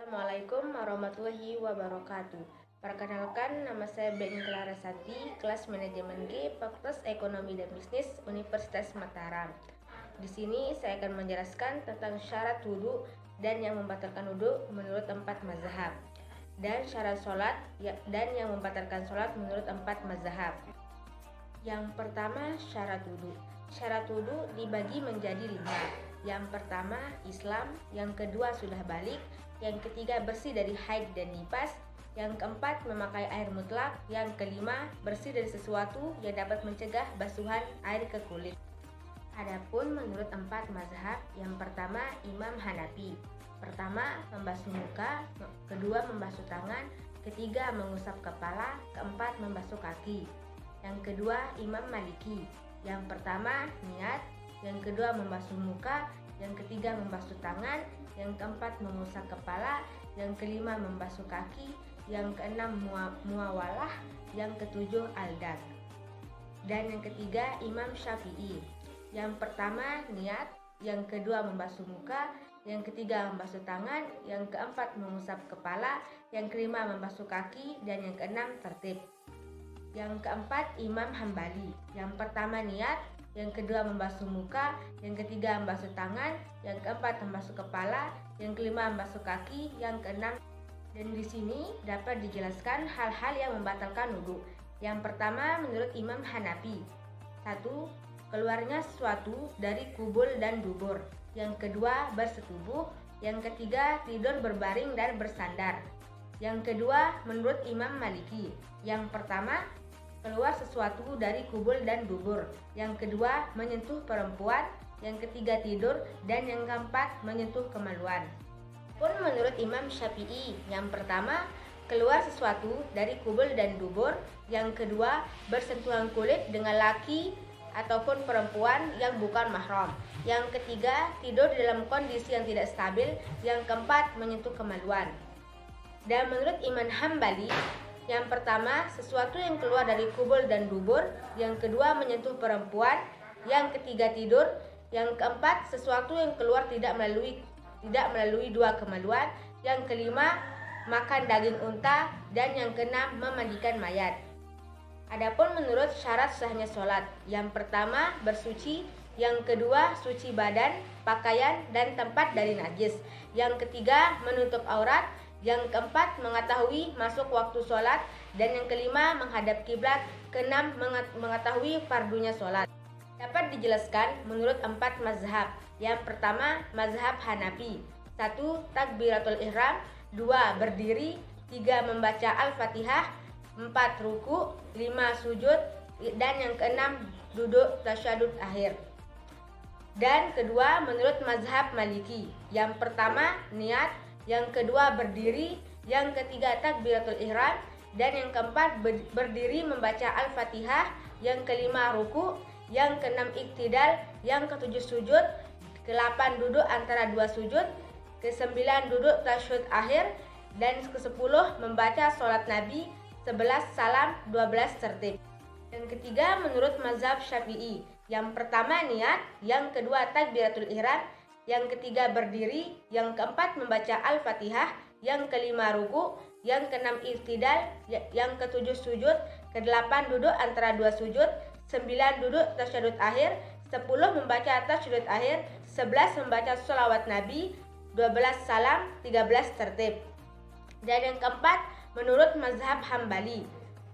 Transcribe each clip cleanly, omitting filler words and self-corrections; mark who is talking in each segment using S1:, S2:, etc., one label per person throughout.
S1: Assalamualaikum warahmatullahi wabarakatuh. Perkenalkan, nama saya Beni Clara Santi, kelas manajemen G, Fakultas Ekonomi dan Bisnis, Universitas Mataram. Di sini saya akan menjelaskan tentang syarat wudhu dan yang membatalkan wudhu menurut 4 mazhab, dan syarat sholat dan yang membatalkan sholat menurut 4 mazhab. Yang pertama, syarat wudhu. Syarat wudhu dibagi menjadi 5. Yang pertama, Islam. Yang kedua, sudah balik. Yang ketiga, bersih dari haid dan nifas. Yang keempat, memakai air mutlak. Yang kelima, bersih dari sesuatu yang dapat mencegah basuhan air ke kulit. Adapun menurut 4 mazhab, yang pertama Imam Hanafi. Pertama, membasuh muka. Kedua, membasuh tangan. Ketiga, mengusap kepala. Keempat, membasuh kaki. Yang kedua, Imam Maliki. Yang pertama, niat. Yang kedua, membasuh muka. Yang ketiga, membasuh tangan. Yang keempat, mengusap kepala. Yang kelima, membasuh kaki. Yang keenam, muawalah. Yang ketujuh, aldat. Dan yang ketiga, Imam Syafi'i. Yang pertama, niat. Yang kedua, membasuh muka. Yang ketiga, membasuh tangan. Yang keempat, mengusap kepala. Yang kelima, membasuh kaki. Dan yang keenam, tertib. Yang keempat, Imam Hambali. Yang pertama, niat. Yang kedua, membasuh muka. Yang ketiga, membasuh tangan. Yang keempat, membasuh kepala. Yang kelima, membasuh kaki. Yang keenam. Dan di sini dapat dijelaskan hal-hal yang membatalkan wudhu. Yang pertama, menurut Imam Hanafi. 1. Keluarnya sesuatu dari kubul dan dubur. Yang kedua, bersetubuh. Yang ketiga, tidur berbaring dan bersandar. Yang kedua, menurut Imam Maliki. Yang pertama, keluar sesuatu dari kubul dan dubur. Yang kedua, menyentuh perempuan. Yang ketiga, tidur. Dan yang keempat, menyentuh kemaluan. Pun menurut Imam Syafi'i, yang pertama, keluar sesuatu dari kubul dan dubur. Yang kedua, bersentuhan kulit dengan laki ataupun perempuan yang bukan mahram. Yang ketiga, tidur dalam kondisi yang tidak stabil. Yang keempat, menyentuh kemaluan. Dan menurut Imam Hambali, yang pertama, sesuatu yang keluar dari kubul dan dubur. Yang kedua, menyentuh perempuan. Yang ketiga, tidur. Yang keempat, sesuatu yang keluar tidak melalui dua kemaluan. Yang kelima, makan daging unta. Dan yang keenam, memandikan mayat. Adapun menurut syarat sahnya sholat, yang pertama, bersuci. Yang kedua, suci badan, pakaian, dan tempat dari najis. Yang ketiga, menutup aurat. Yang keempat, mengetahui masuk waktu sholat. Dan yang kelima, menghadap kiblat. Keenam, mengetahui fardunya sholat. Dapat dijelaskan menurut 4 mazhab. Yang pertama, mazhab Hanafi. 1. Takbiratul ihram. 2. Berdiri. 3. Membaca Al-Fatihah. 4. Ruku. 5. Sujud. Dan yang keenam, duduk tasyahud akhir. Dan kedua, menurut mazhab Maliki. Yang pertama, niat. Yang kedua, berdiri. Yang ketiga, takbiratul ihram. Dan yang keempat, berdiri membaca Al-Fatihah. Yang kelima, ruku. Yang keenam, iktidal. Yang ketujuh, sujud. Ke-8, duduk antara dua sujud. Ke-9, duduk tasyahud akhir. Dan ke-10, membaca sholat Nabi. 11, salam. 12, tertib. Dan ketiga, menurut mazhab Syafi'i. Yang pertama, niat. Yang kedua, takbiratul ihram. Yang ketiga, berdiri. Yang keempat, membaca Al-Fatihah. Yang kelima, ruku. Yang keenam, iktidal. Yang ketujuh, sujud. Ke-8, duduk antara dua sujud. 9, duduk tasyahud akhir. 10, membaca tasyahud akhir. 11, membaca sholawat Nabi. 12, salam. 13, tertib. Dan yang keempat, menurut mazhab Hambali.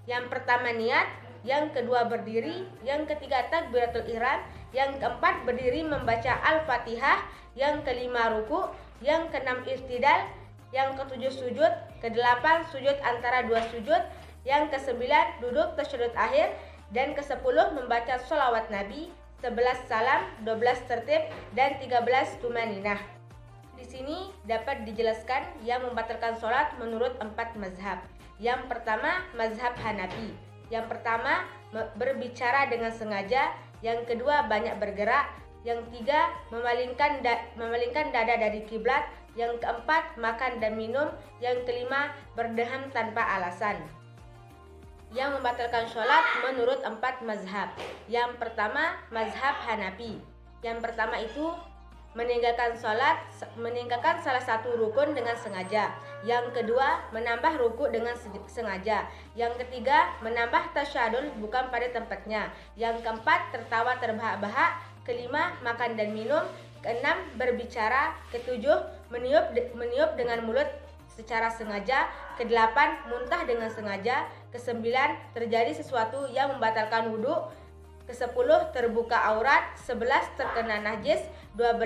S1: Yang pertama, niat. Yang kedua, berdiri. Yang ketiga, takbiratul ihram. Yang keempat, berdiri membaca Al-Fatihah. Yang kelima, ruku. Yang keenam, iktidal. Yang ketujuh, sujud. Ke-8, sujud antara dua sujud. Yang ke-9, duduk tasyahud akhir. Dan ke-10, membaca sholawat Nabi. 11, salam. 12, tertib. Dan 13, tumaninah. Di sini dapat dijelaskan yang membatalkan sholat menurut 4 mazhab. Yang pertama, mazhab Hanafi. Yang pertama, berbicara dengan sengaja. Yang kedua, banyak bergerak. Yang tiga, memalingkan dada dari kiblat. Yang keempat, makan dan minum. Yang kelima, berdeham tanpa alasan. Yang membatalkan sholat menurut 4 mazhab. Yang pertama, mazhab Hanafi. Yang pertama itu meninggalkan salah satu rukun dengan sengaja. Yang kedua, menambah ruku dengan sengaja. Yang ketiga, menambah tasyahud bukan pada tempatnya. Yang keempat, tertawa terbahak-bahak. Kelima, makan dan minum. Keenam, berbicara. Ketujuh, meniup dengan mulut secara sengaja. Kedelapan, muntah dengan sengaja. Kesembilan, terjadi sesuatu yang membatalkan wudhu. Ke-10, terbuka aurat. 11, terkena najis. 12,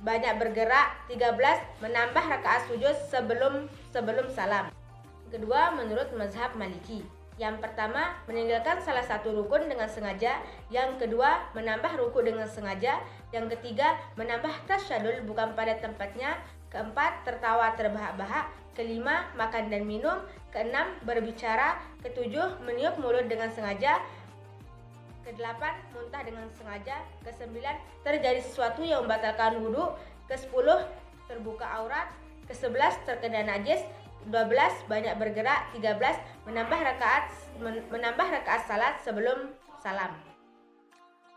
S1: banyak bergerak. 13, menambah rakaat sujud sebelum salam. Kedua, menurut mazhab Maliki. Yang pertama, meninggalkan salah satu rukun dengan sengaja. Yang kedua, menambah ruku dengan sengaja. Yang ketiga, menambah tasyahud bukan pada tempatnya. Keempat, tertawa terbahak-bahak. Kelima, makan dan minum. Keenam, berbicara. Ketujuh, meniup mulut dengan sengaja. Kedelapan, muntah dengan sengaja. Kesembilan, terjadi sesuatu yang membatalkan wudhu. Ke-10, terbuka aurat. Ke-11, terkena najis. 12, banyak bergerak. 13, menambah rakaat salat sebelum salam.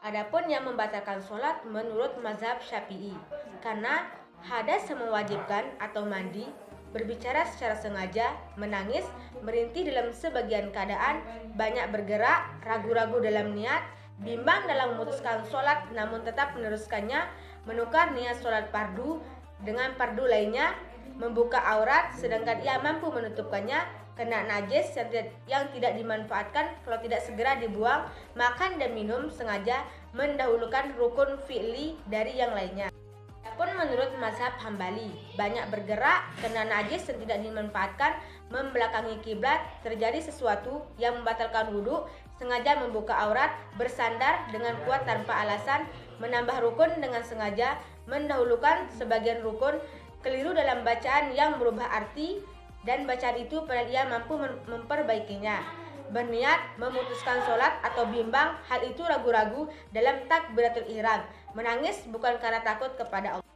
S1: Adapun yang membatalkan sholat menurut mazhab Syafi'i, karena hadas yang mewajibkan atau mandi, berbicara secara sengaja, menangis, merintih dalam sebagian keadaan, banyak bergerak, ragu-ragu dalam niat, bimbang dalam memutuskan sholat namun tetap meneruskannya, menukar niat sholat fardu dengan fardu lainnya, membuka aurat sedangkan ia mampu menutupkannya, kena najis yang tidak dimanfaatkan kalau tidak segera dibuang, makan dan minum sengaja, mendahulukan rukun fi'li dari yang lainnya. Adapun menurut mazhab Hambali, banyak bergerak, kena najis yang tidak dimanfaatkan, membelakangi kiblat, terjadi sesuatu yang membatalkan wudhu, sengaja membuka aurat, bersandar dengan kuat tanpa alasan, menambah rukun dengan sengaja, mendahulukan sebagian rukun, keliru dalam bacaan yang merubah arti, dan bacaan itu padahal ia mampu memperbaikinya, berniat memutuskan sholat atau bimbang, hal itu ragu-ragu dalam takbiratul ihram, menangis bukan karena takut kepada Allah.